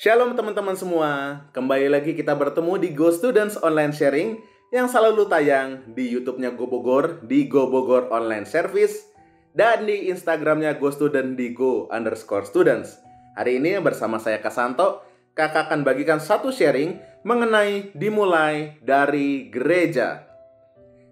Shalom teman-teman semua, kembali lagi kita bertemu di Go Students Online Sharing yang selalu tayang di YouTube-nya Go Bogor, di Go Bogor Online Service, dan di Instagram-nya Go Student di Go_students. Hari ini bersama saya Kasanto, kakak akan bagikan satu sharing mengenai dimulai dari gereja.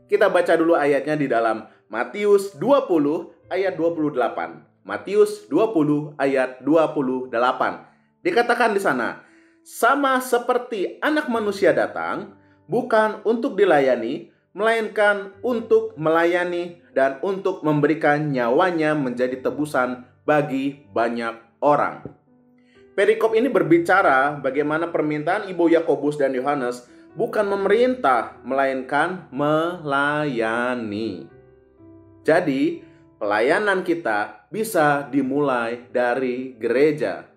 Kita baca dulu ayatnya di dalam Matius 20 ayat 28. Matius 20 ayat 28. Dikatakan di sana, sama seperti Anak Manusia datang, bukan untuk dilayani, melainkan untuk melayani dan untuk memberikan nyawanya menjadi tebusan bagi banyak orang. Perikop ini berbicara bagaimana permintaan Ibu Yakobus dan Yohanes bukan memerintah, melainkan melayani. Jadi, pelayanan kita bisa dimulai dari gereja.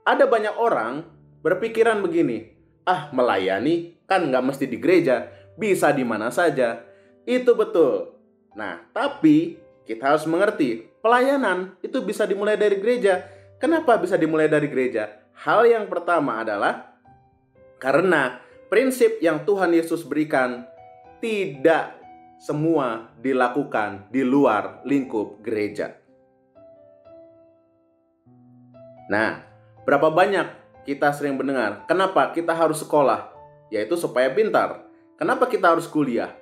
Ada banyak orang berpikiran begini, melayani kan nggak mesti di gereja, bisa di mana saja. Itu betul. Nah, tapi kita harus mengerti, pelayanan itu bisa dimulai dari gereja. Kenapa bisa dimulai dari gereja? Hal yang pertama adalah karena prinsip yang Tuhan Yesus berikan tidak semua dilakukan di luar lingkup gereja. Nah, berapa banyak kita sering mendengar, kenapa kita harus sekolah? Yaitu supaya pintar. Kenapa kita harus kuliah?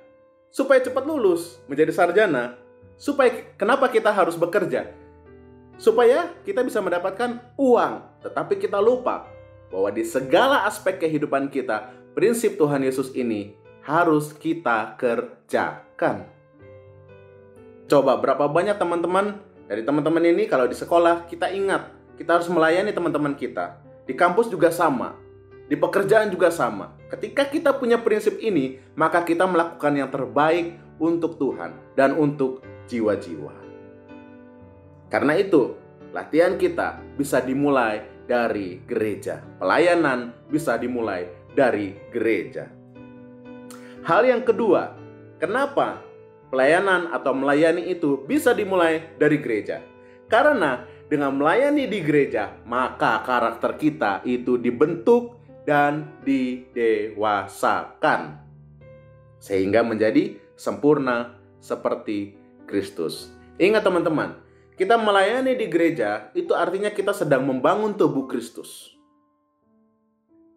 Supaya cepat lulus, menjadi sarjana. Kenapa kita harus bekerja? Supaya kita bisa mendapatkan uang. Tetapi kita lupa bahwa di segala aspek kehidupan kita, prinsip Tuhan Yesus ini harus kita kerjakan. Coba berapa banyak teman-teman dari teman-teman ini kalau di sekolah kita ingat, kita harus melayani teman-teman kita. Di kampus juga sama. Di pekerjaan juga sama. Ketika kita punya prinsip ini, maka kita melakukan yang terbaik untuk Tuhan dan untuk jiwa-jiwa. Karena itu, latihan kita bisa dimulai dari gereja. Pelayanan bisa dimulai dari gereja. Hal yang kedua, kenapa pelayanan atau melayani itu bisa dimulai dari gereja? Karena dengan melayani di gereja, maka karakter kita itu dibentuk dan didewasakan. Sehingga menjadi sempurna seperti Kristus. Ingat teman-teman, kita melayani di gereja, itu artinya kita sedang membangun tubuh Kristus.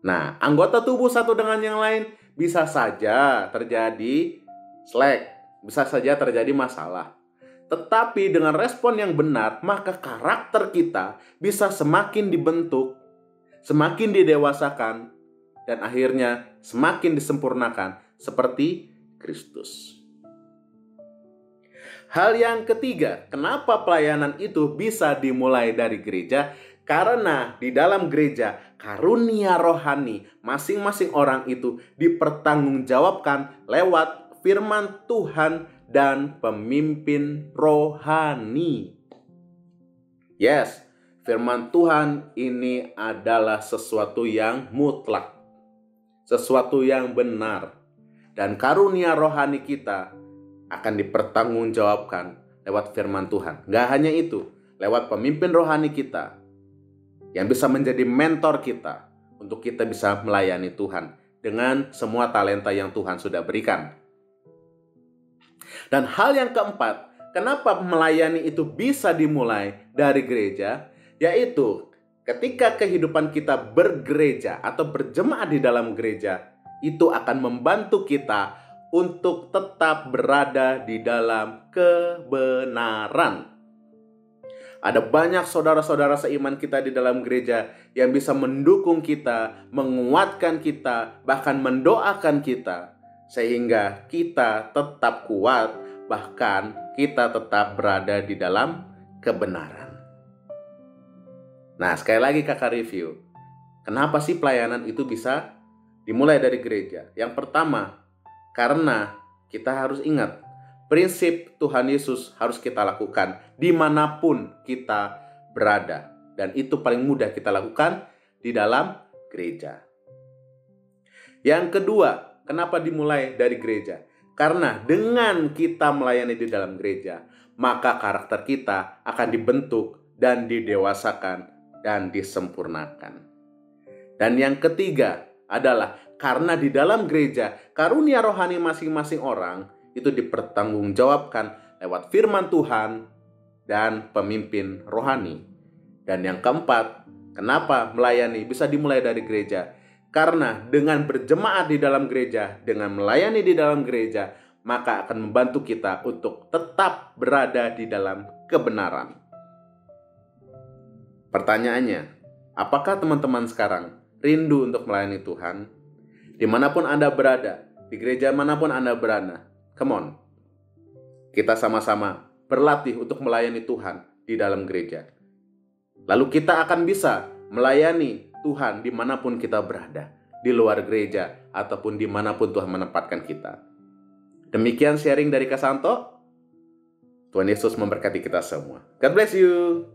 Nah, anggota tubuh satu dengan yang lain bisa saja terjadi slack, bisa saja terjadi masalah. Tetapi dengan respon yang benar, maka karakter kita bisa semakin dibentuk, semakin didewasakan, dan akhirnya semakin disempurnakan seperti Kristus. Hal yang ketiga, kenapa pelayanan itu bisa dimulai dari gereja? Karena di dalam gereja, karunia rohani masing-masing orang itu dipertanggungjawabkan lewat firman Tuhan dan pemimpin rohani. Yes, firman Tuhan ini adalah sesuatu yang mutlak, sesuatu yang benar. Dan karunia rohani kita akan dipertanggungjawabkan lewat firman Tuhan. Gak hanya itu, lewat pemimpin rohani kita yang bisa menjadi mentor kita untuk kita bisa melayani Tuhan dengan semua talenta yang Tuhan sudah berikan. Dan hal yang keempat, kenapa melayani itu bisa dimulai dari gereja? Yaitu ketika kehidupan kita bergereja atau berjemaat di dalam gereja, itu akan membantu kita untuk tetap berada di dalam kebenaran. Ada banyak saudara-saudara seiman kita di dalam gereja yang bisa mendukung kita, menguatkan kita, bahkan mendoakan kita, sehingga kita tetap kuat, bahkan kita tetap berada di dalam kebenaran. Nah, sekali lagi kakak review. Kenapa sih pelayanan itu bisa dimulai dari gereja? Yang pertama, karena kita harus ingat, prinsip Tuhan Yesus harus kita lakukan dimanapun kita berada. Dan itu paling mudah kita lakukan di dalam gereja. Yang kedua, kenapa dimulai dari gereja? Karena dengan kita melayani di dalam gereja, maka karakter kita akan dibentuk dan didewasakan dan disempurnakan. Dan yang ketiga adalah karena di dalam gereja, karunia rohani masing-masing orang itu dipertanggungjawabkan lewat firman Tuhan dan pemimpin rohani. Dan yang keempat, kenapa melayani bisa dimulai dari gereja? Karena dengan berjemaat di dalam gereja, dengan melayani di dalam gereja, maka akan membantu kita untuk tetap berada di dalam kebenaran. Pertanyaannya, apakah teman-teman sekarang rindu untuk melayani Tuhan? Dimanapun Anda berada, di gereja manapun Anda berada, come on, kita sama-sama berlatih untuk melayani Tuhan di dalam gereja. Lalu kita akan bisa melayani Tuhan dimanapun kita berada, di luar gereja ataupun dimanapun Tuhan menempatkan kita. Demikian sharing dari Kak Santo. Tuhan Yesus memberkati kita semua. God bless you.